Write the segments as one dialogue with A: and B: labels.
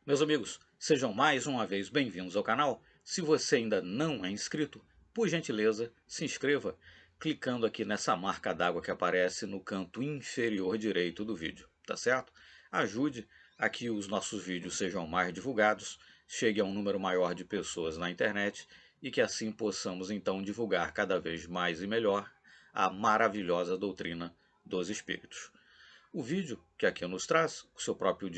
A: Meus amigos, sejam mais uma vez bem-vindos ao canal. Se você ainda não é inscrito, por gentileza, se inscreva clicando aqui nessa marca d'água que aparece no canto inferior direito do vídeo, tá certo? Ajude a que os nossos vídeos sejam mais divulgados, chegue a um número maior de pessoas na internet e que assim possamos então divulgar cada vez mais e melhor a maravilhosa doutrina dos espíritos. O vídeo que aqui nos traz, o seu próprio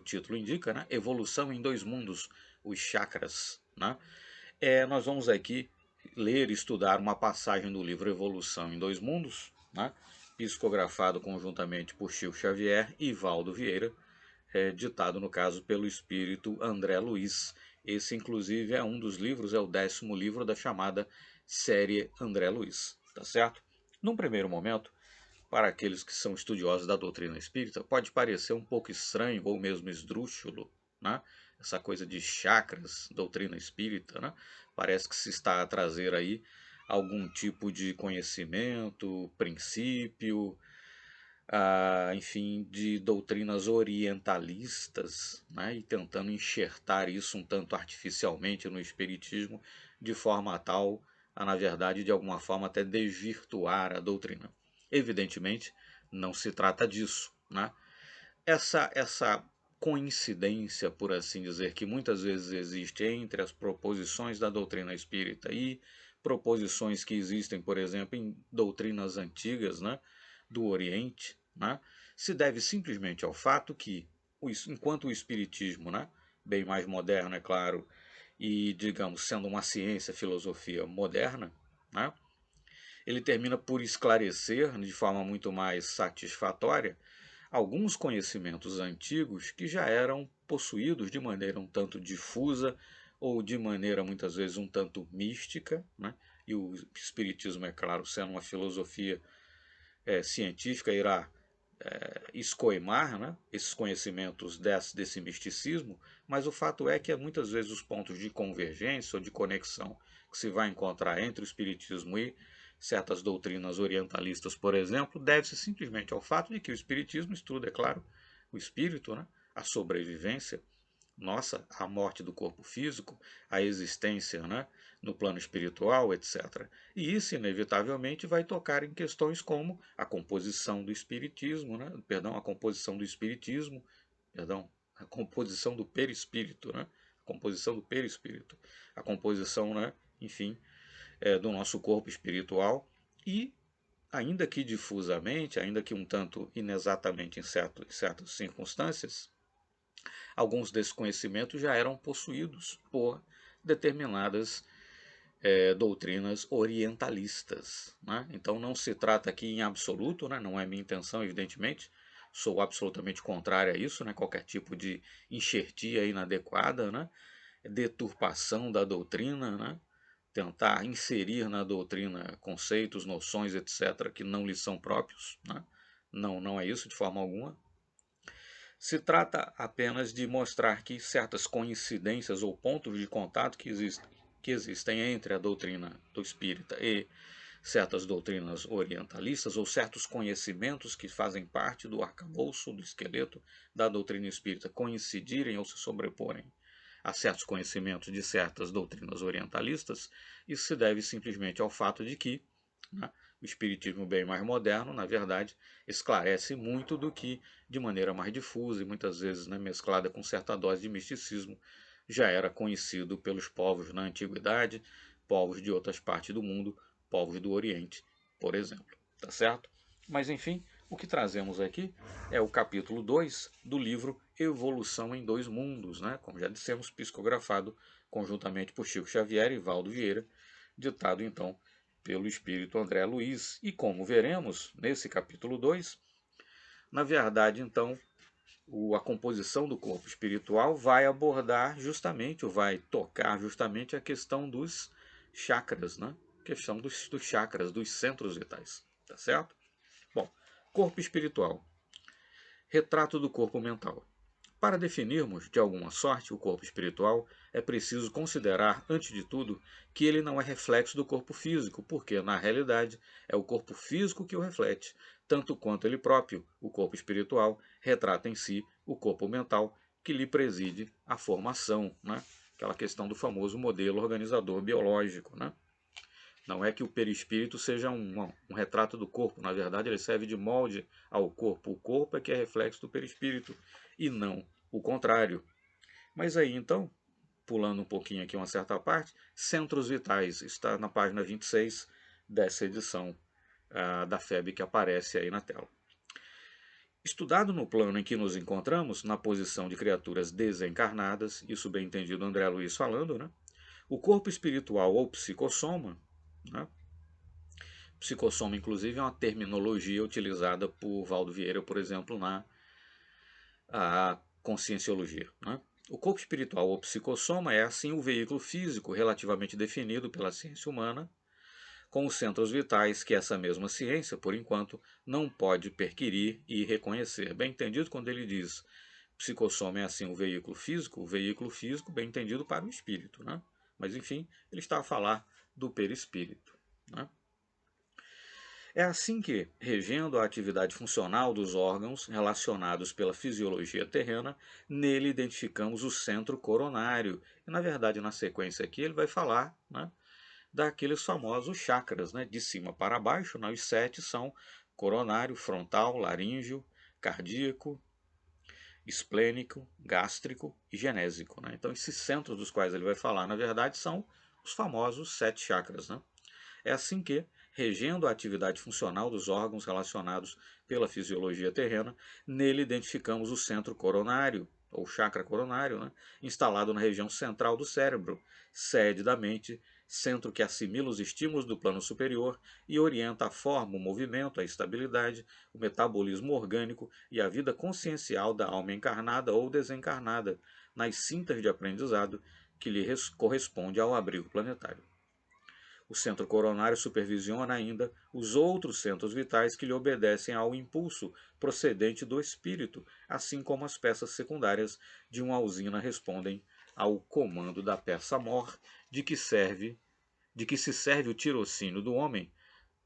A: título indica, né? Evolução em dois mundos, os chakras. Né? Nós vamos aqui ler e estudar uma passagem do livro Evolução em Dois Mundos, né? Psicografado conjuntamente por Chico Xavier e Valdo Vieira, ditado no caso pelo espírito André Luiz. Esse inclusive é um dos livros, é o 10º livro da chamada série André Luiz, tá certo? Num primeiro momento, para aqueles que são estudiosos da doutrina espírita, pode parecer um pouco estranho ou mesmo esdrúxulo, né? Essa coisa de chakras, doutrina espírita, né? Parece que se está a trazer aí algum tipo de conhecimento, princípio, enfim, de doutrinas orientalistas, né? E tentando enxertar isso um tanto artificialmente no espiritismo, de forma tal a, na verdade, de alguma forma até desvirtuar a doutrina. Evidentemente, não se trata disso, né? Essa coincidência, por assim dizer, que muitas vezes existe entre as proposições da doutrina espírita e proposições que existem, por exemplo, em doutrinas antigas, né, do Oriente, né, se deve simplesmente ao fato que, enquanto o espiritismo, né, bem mais moderno, é claro, e, digamos, sendo uma ciência, filosofia moderna, né, ele termina por esclarecer de forma muito mais satisfatória alguns conhecimentos antigos que já eram possuídos de maneira um tanto difusa ou de maneira muitas vezes um tanto mística, né? E o espiritismo, é claro, sendo uma filosofia científica, irá escoimar, né, esses conhecimentos desse misticismo, mas o fato é que muitas vezes os pontos de convergência ou de conexão que se vai encontrar entre o espiritismo e certas doutrinas orientalistas, por exemplo, deve-se simplesmente ao fato de que o espiritismo estuda, é claro, o espírito, né, a sobrevivência nossa, a morte do corpo físico, a existência, né, no plano espiritual, etc. E isso, inevitavelmente, vai tocar em questões como a composição do espiritismo, né, perdão, a composição do espiritismo, perdão, a composição do perispírito, né, a composição do perispírito, a composição, né, enfim, do nosso corpo espiritual e, ainda que difusamente, ainda que um tanto inexatamente em certas circunstâncias, alguns desses conhecimentos já eram possuídos por determinadas doutrinas orientalistas. Né? Então não se trata aqui em absoluto, né? Não é minha intenção, evidentemente, sou absolutamente contrário a isso, né? Qualquer tipo de enxertia inadequada, né? Deturpação da doutrina, né? Tentar inserir na doutrina conceitos, noções, etc., que não lhes são próprios. Né? Não, não é isso de forma alguma. Se trata apenas de mostrar que certas coincidências ou pontos de contato que existem entre a doutrina do espírita e certas doutrinas orientalistas, ou certos conhecimentos que fazem parte do arcabouço, do esqueleto da doutrina espírita, coincidirem ou se sobreporem a certos conhecimentos de certas doutrinas orientalistas, isso se deve simplesmente ao fato de que, né, o espiritismo bem mais moderno, na verdade, esclarece muito do que, de maneira mais difusa e muitas vezes, né, mesclada com certa dose de misticismo, já era conhecido pelos povos na antiguidade, povos de outras partes do mundo, povos do Oriente, por exemplo. Tá certo? Mas enfim, o que trazemos aqui é o capítulo 2 do livro Evolução em Dois Mundos, né? Como já dissemos, psicografado conjuntamente por Chico Xavier e Valdo Vieira, ditado então pelo espírito André Luiz. E como veremos nesse capítulo 2, na verdade, então, a composição do corpo espiritual vai abordar justamente, ou vai tocar justamente a questão dos chakras, né? A questão dos chakras, dos centros vitais, tá certo? Bom, corpo espiritual. Retrato do corpo mental. Para definirmos, de alguma sorte, o corpo espiritual, é preciso considerar, antes de tudo, que ele não é reflexo do corpo físico, porque, na realidade, é o corpo físico que o reflete, tanto quanto ele próprio, o corpo espiritual, retrata em si o corpo mental, que lhe preside a formação, né? Aquela questão do famoso modelo organizador biológico, né? Não é que o perispírito seja um retrato do corpo, na verdade ele serve de molde ao corpo. O corpo é que é reflexo do perispírito e não o contrário. Mas aí então, pulando um pouquinho aqui uma certa parte, centros vitais, está na página 26 dessa edição da FEB que aparece aí na tela. Estudado no plano em que nos encontramos, na posição de criaturas desencarnadas, isso bem entendido André Luiz falando, né? O corpo espiritual ou psicossoma, né? Psicossoma, inclusive, é uma terminologia utilizada por Valdo Vieira, por exemplo, na conscienciologia, né? O corpo espiritual ou psicossoma é, assim, o veículo físico relativamente definido pela ciência humana, com os centros vitais que essa mesma ciência, por enquanto, não pode perquirir e reconhecer. Bem entendido quando ele diz psicossoma é, assim, o veículo físico, bem entendido para o espírito, né? Mas, enfim, ele está a falar do perispírito, né? É assim que, regendo a atividade funcional dos órgãos relacionados pela fisiologia terrena, nele identificamos o centro coronário. E, na verdade, na sequência aqui, ele vai falar, né, daqueles famosos chakras, né, de cima para baixo. Né, os 7 são coronário, frontal, laríngeo, cardíaco, esplênico, gástrico e genésico. Né? Então, esses centros dos quais ele vai falar, na verdade, são os famosos 7 chakras. Né? É assim que, regendo a atividade funcional dos órgãos relacionados pela fisiologia terrena, nele identificamos o centro coronário, ou chakra coronário, né, instalado na região central do cérebro, sede da mente, centro que assimila os estímulos do plano superior e orienta a forma, o movimento, a estabilidade, o metabolismo orgânico e a vida consciencial da alma encarnada ou desencarnada, nas cintas de aprendizado que lhe corresponde ao abrigo planetário. O centro coronário supervisiona ainda os outros centros vitais que lhe obedecem ao impulso procedente do espírito, assim como as peças secundárias de uma usina respondem ao comando da peça-mor de que se serve o tirocínio do homem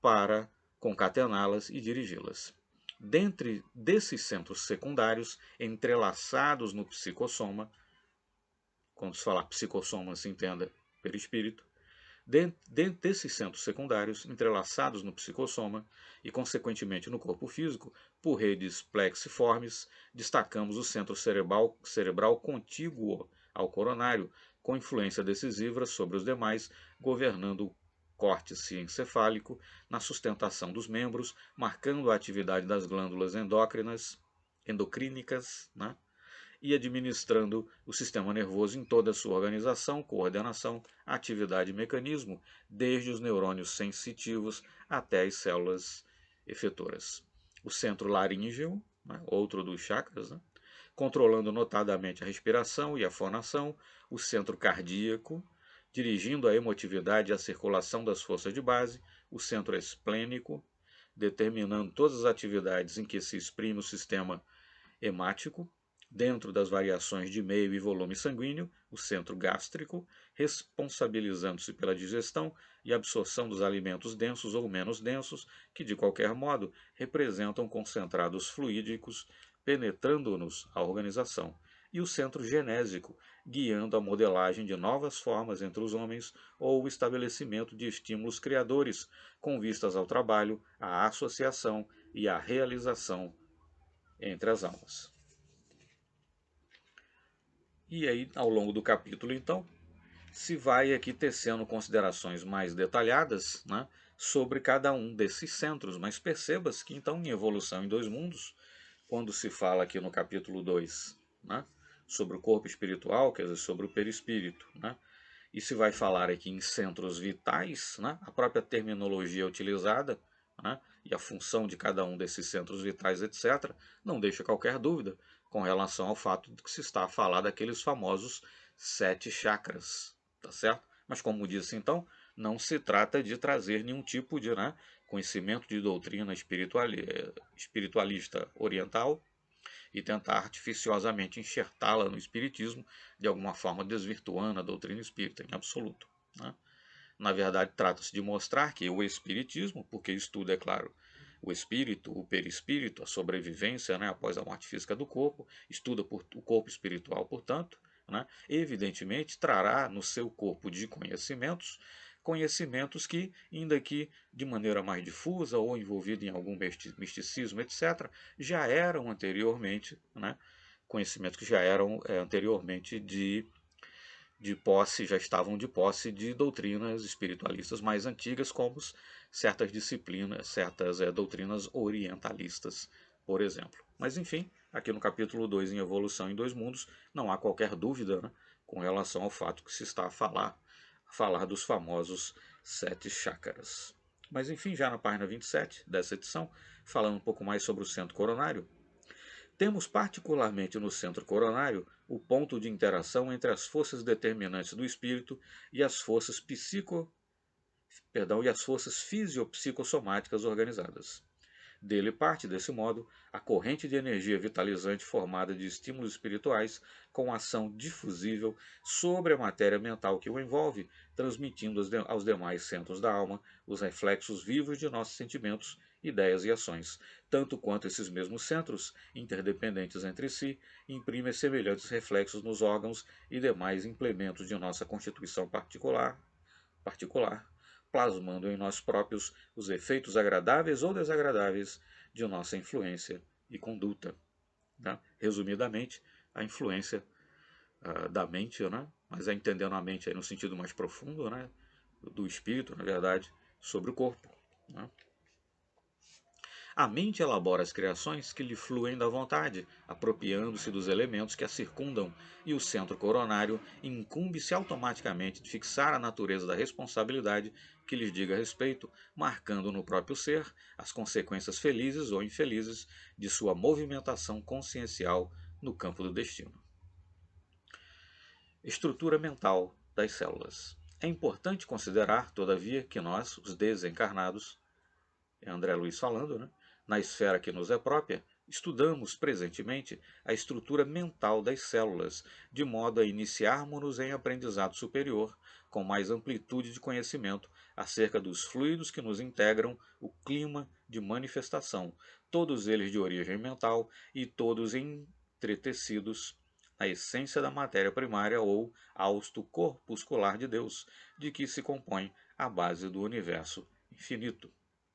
A: para concatená-las e dirigi-las. Dentre desses centros secundários, entrelaçados no psicossoma, quando se falar psicossoma se entenda perispírito, dentro desses centros secundários, entrelaçados no psicossoma e, consequentemente, no corpo físico, por redes plexiformes, destacamos o centro cerebral contíguo ao coronário, com influência decisiva sobre os demais, governando o córtice encefálico na sustentação dos membros, marcando a atividade das glândulas endocrínicas, né? E administrando o sistema nervoso em toda a sua organização, coordenação, atividade e mecanismo, desde os neurônios sensitivos até as células efetoras. O centro laríngeo, né, outro dos chakras, né, controlando notadamente a respiração e a fonação, o centro cardíaco, dirigindo a emotividade e a circulação das forças de base, o centro esplênico, determinando todas as atividades em que se exprime o sistema hemático, dentro das variações de meio e volume sanguíneo, o centro gástrico, responsabilizando-se pela digestão e absorção dos alimentos densos ou menos densos, que de qualquer modo representam concentrados fluídicos, penetrando-nos a organização, e o centro genésico, guiando a modelagem de novas formas entre os homens ou o estabelecimento de estímulos criadores, com vistas ao trabalho, à associação e à realização entre as almas. E aí, ao longo do capítulo, então, se vai aqui tecendo considerações mais detalhadas, né, sobre cada um desses centros. Mas perceba-se que, então, em Evolução em Dois Mundos, quando se fala aqui no capítulo 2, né, sobre o corpo espiritual, quer dizer, sobre o perispírito, né, e se vai falar aqui em centros vitais, né, a própria terminologia utilizada, né, e a função de cada um desses centros vitais, etc., não deixa qualquer dúvida com relação ao fato de que se está a falar daqueles famosos 7 chakras, tá certo? Mas como disse então, não se trata de trazer nenhum tipo de, né, conhecimento de doutrina espiritualista oriental e tentar artificiosamente enxertá-la no espiritismo, de alguma forma desvirtuando a doutrina espírita em absoluto, né? Na verdade, trata-se de mostrar que o espiritismo, porque isso tudo, é claro, o espírito, o perispírito, a sobrevivência, né, após a morte física do corpo, estuda o corpo espiritual, portanto, né, evidentemente trará no seu corpo de conhecimentos, conhecimentos que, ainda que de maneira mais difusa ou envolvida em algum misticismo, etc., já eram anteriormente, né, conhecimentos que já eram anteriormente de posse, já estavam de posse de doutrinas espiritualistas mais antigas, como certas disciplinas, certas doutrinas orientalistas, por exemplo. Mas enfim, aqui no capítulo 2, em Evolução em Dois Mundos, não há qualquer dúvida, né, com relação ao fato que se está a falar dos famosos 7 chakras. Mas enfim, já na página 27 dessa edição, falando um pouco mais sobre o centro coronário, temos particularmente no centro coronário o ponto de interação entre as forças determinantes do espírito e as forças e as forças fisiopsicossomáticas organizadas. Dele parte, desse modo, a corrente de energia vitalizante formada de estímulos espirituais com ação difusível sobre a matéria mental que o envolve, transmitindo aos demais centros da alma os reflexos vivos de nossos sentimentos, ideias e ações, tanto quanto esses mesmos centros, interdependentes entre si, imprimem semelhantes reflexos nos órgãos e demais implementos de nossa constituição particular, plasmando em nós próprios os efeitos agradáveis ou desagradáveis de nossa influência e conduta. Né? Resumidamente, a influência da mente, né? Mas entendendo a mente aí no sentido mais profundo, né? Do espírito, na verdade, sobre o corpo. Né? A mente elabora as criações que lhe fluem da vontade, apropriando-se dos elementos que a circundam, e o centro coronário incumbe-se automaticamente de fixar a natureza da responsabilidade que lhes diga respeito, marcando no próprio ser as consequências felizes ou infelizes de sua movimentação consciencial no campo do destino. Estrutura mental das células. É importante considerar, todavia, que nós, os desencarnados, é André Luiz falando, né? Na esfera que nos é própria, estudamos presentemente a estrutura mental das células, de modo a iniciarmos-nos em aprendizado superior, com mais amplitude de conhecimento acerca dos fluidos que nos integram o clima de manifestação, todos eles de origem mental e todos entretecidos na essência da matéria primária ou hausto corpuscular de Deus, de que se compõe a base do universo infinito.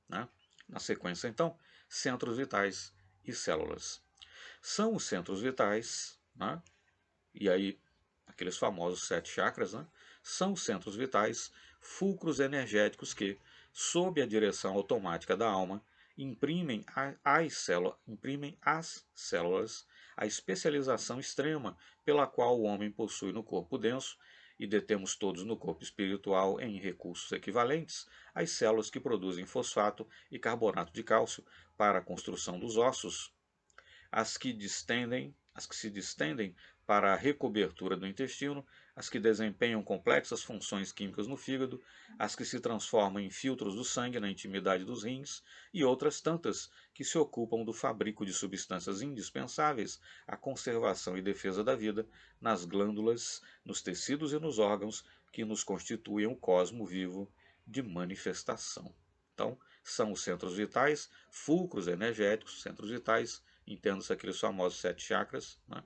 A: Né? Na sequência, então, centros vitais e células. São os centros vitais, né? E aí, aqueles famosos 7 chakras, né? São os centros vitais, fulcros energéticos que, sob a direção automática da alma, imprimem às células a especialização extrema pela qual o homem possui no corpo denso, e detemos todos no corpo espiritual em recursos equivalentes às células que produzem fosfato e carbonato de cálcio para a construção dos ossos, as que se distendem para a recobertura do intestino, as que desempenham complexas funções químicas no fígado, as que se transformam em filtros do sangue na intimidade dos rins e outras tantas que se ocupam do fabrico de substâncias indispensáveis à conservação e defesa da vida nas glândulas, nos tecidos e nos órgãos que nos constituem o cosmo vivo de manifestação. Então, são os centros vitais, fulcros energéticos, centros vitais, entenda-se aqueles famosos 7 chakras, né,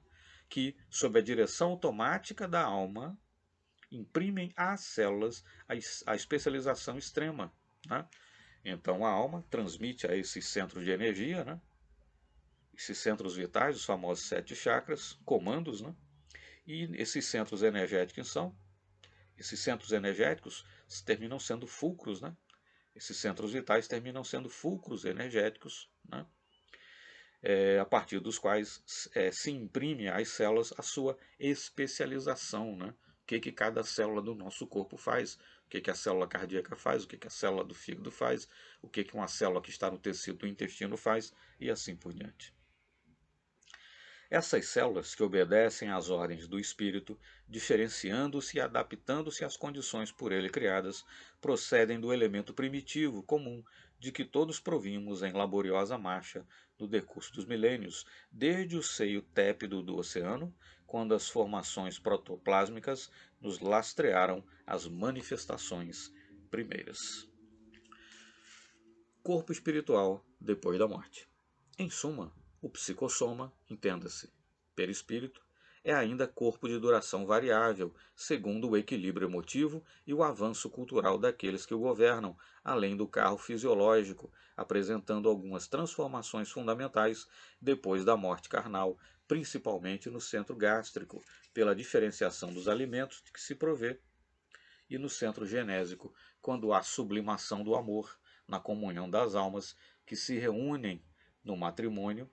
A: que, sob a direção automática da alma, imprimem às células a especialização extrema. Né? Então a alma transmite a esses centros de energia, né, esses centros vitais, os famosos 7 chakras, comandos, né, e esses centros energéticos terminam sendo fulcros, né? Esses centros vitais terminam sendo fulcros energéticos, né? A partir dos quais se imprime às células a sua especialização, né? O que cada célula do nosso corpo faz, o que a célula cardíaca faz, o que a célula do fígado faz, o que uma célula que está no tecido do intestino faz, e assim por diante. Essas células que obedecem às ordens do espírito, diferenciando-se e adaptando-se às condições por ele criadas, procedem do elemento primitivo comum de que todos provimos em laboriosa marcha no decurso dos milênios, desde o seio tépido do oceano, quando as formações protoplásmicas nos lastrearam as manifestações primeiras. corpo espiritual depois da morte. Em suma, o psicossoma, entenda-se, perispírito, é ainda corpo de duração variável, segundo o equilíbrio emotivo e o avanço cultural daqueles que o governam, além do carro fisiológico, apresentando algumas transformações fundamentais depois da morte carnal, principalmente no centro gástrico, pela diferenciação dos alimentos de que se provê, e no centro genésico, quando há sublimação do amor, na comunhão das almas que se reúnem no matrimônio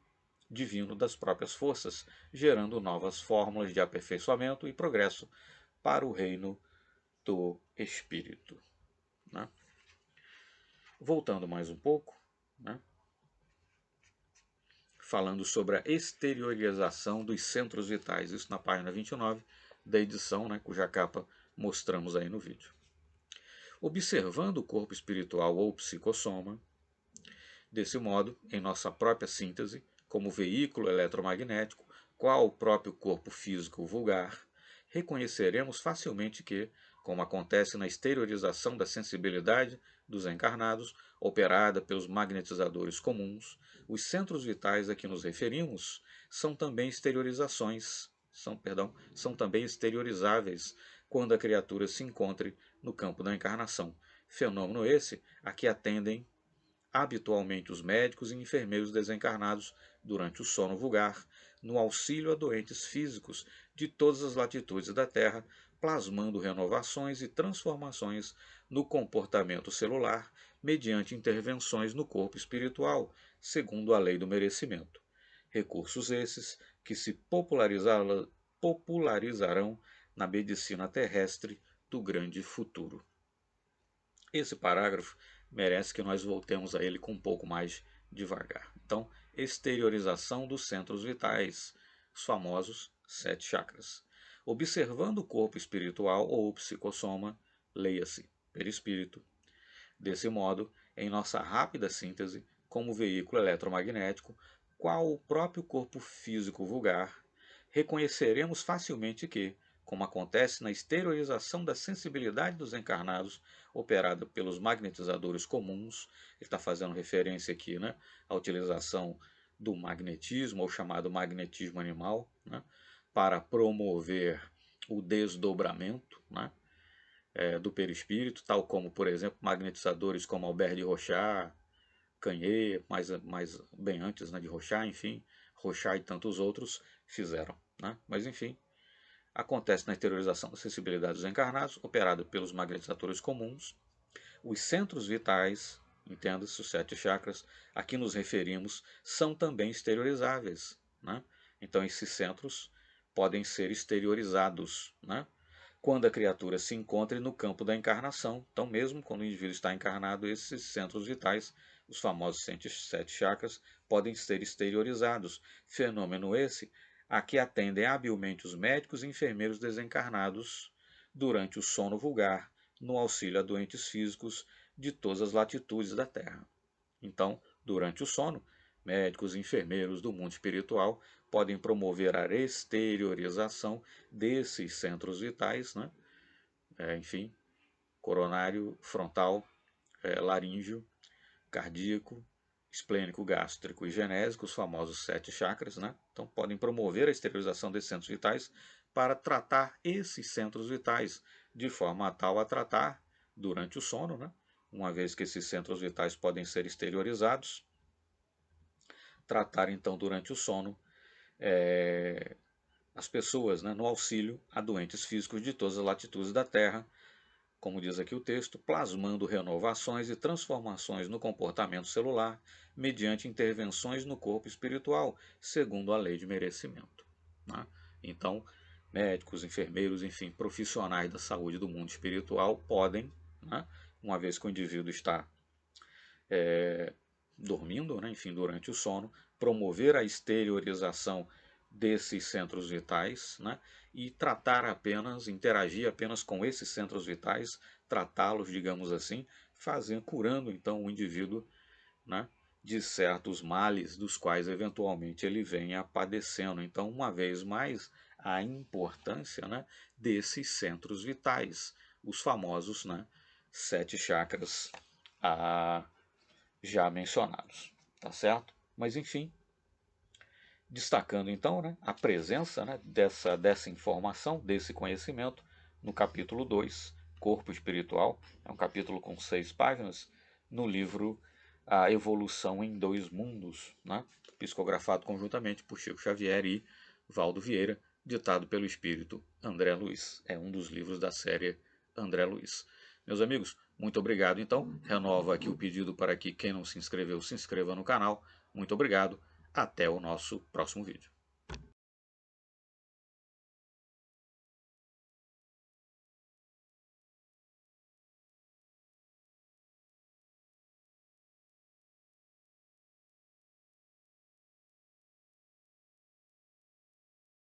A: divino das próprias forças, gerando novas fórmulas de aperfeiçoamento e progresso para o reino do Espírito. Né? Voltando mais um pouco, né? Falando sobre a exteriorização dos centros vitais, isso na página 29 da edição, né, cuja capa mostramos aí no vídeo. Observando o corpo espiritual ou psicossoma, desse modo, em nossa própria síntese, como veículo eletromagnético, qual o próprio corpo físico vulgar, reconheceremos facilmente que, como acontece na exteriorização da sensibilidade dos encarnados, operada pelos magnetizadores comuns, os centros vitais a que nos referimos são também são também exteriorizáveis quando a criatura se encontre no campo da encarnação. Fenômeno esse a que atendem habitualmente os médicos e enfermeiros desencarnados durante o sono vulgar, no auxílio a doentes físicos de todas as latitudes da Terra, plasmando renovações e transformações no comportamento celular mediante intervenções no corpo espiritual, segundo a lei do merecimento. Recursos esses que se popularizarão na medicina terrestre do grande futuro. Esse parágrafo merece que nós voltemos a ele com um pouco mais devagar. Então, exteriorização dos centros vitais, os famosos 7 chakras. Observando o corpo espiritual ou psicossoma, leia-se perispírito. Desse modo, em nossa rápida síntese, como veículo eletromagnético, qual o próprio corpo físico vulgar, reconheceremos facilmente que, como acontece na exteriorização da sensibilidade dos encarnados, operada pelos magnetizadores comuns, ele está fazendo referência aqui, né, à utilização do magnetismo, ou chamado magnetismo animal, né, para promover o desdobramento, né, do perispírito, tal como, por exemplo, magnetizadores como Albert de Rochat, Canhê, mais bem antes, né, de Rochat, enfim, Rochat e tantos outros fizeram. Né? Mas, enfim, acontece na exteriorização da sensibilidade dos encarnados, operada pelos magnetizadores comuns. Os centros vitais, entenda-se, os 7 chakras, a que nos referimos, são também exteriorizáveis. Né? Então, esses centros podem ser exteriorizados, né? Quando a criatura se encontre no campo da encarnação. Então, mesmo quando o indivíduo está encarnado, esses centros vitais, os famosos 7 chakras, podem ser exteriorizados. Fenômeno esse a que atendem habilmente os médicos e enfermeiros desencarnados durante o sono vulgar, no auxílio a doentes físicos de todas as latitudes da Terra. Então, durante o sono, médicos e enfermeiros do mundo espiritual podem promover a exteriorização desses centros vitais, né? Enfim, coronário, frontal, laríngeo, cardíaco, esplênico, gástrico e genésico, os famosos 7 chakras, né? Então podem promover a exteriorização desses centros vitais para tratar esses centros vitais de forma tal a tratar durante o sono, né? Uma vez que esses centros vitais podem ser exteriorizados, tratar então durante o sono as pessoas, né, no auxílio a doentes físicos de todas as latitudes da Terra, como diz aqui o texto, plasmando renovações e transformações no comportamento celular mediante intervenções no corpo espiritual, segundo a lei de merecimento. Né? Então, médicos, enfermeiros, enfim, profissionais da saúde do mundo espiritual podem, né, uma vez que o indivíduo está dormindo, né, enfim, durante o sono, promover a exteriorização desses centros vitais, né, e tratar apenas, interagir apenas com esses centros vitais, tratá-los, digamos assim, curando então o indivíduo, né, de certos males dos quais eventualmente ele venha padecendo. Então, uma vez mais, a importância, né, desses centros vitais, os famosos, né, 7 chakras já mencionados, tá certo? Mas enfim, destacando então, né, a presença, né, dessa informação, desse conhecimento, no capítulo 2, Corpo Espiritual, é um capítulo com 6 páginas, no livro A Evolução em Dois Mundos, né, psicografado conjuntamente por Chico Xavier e Valdo Vieira, ditado pelo espírito André Luiz. É um dos livros da série André Luiz. Meus amigos, muito obrigado. Então, renovo aqui o pedido para que quem não se inscreveu, se inscreva no canal. Muito obrigado. Até o nosso próximo vídeo.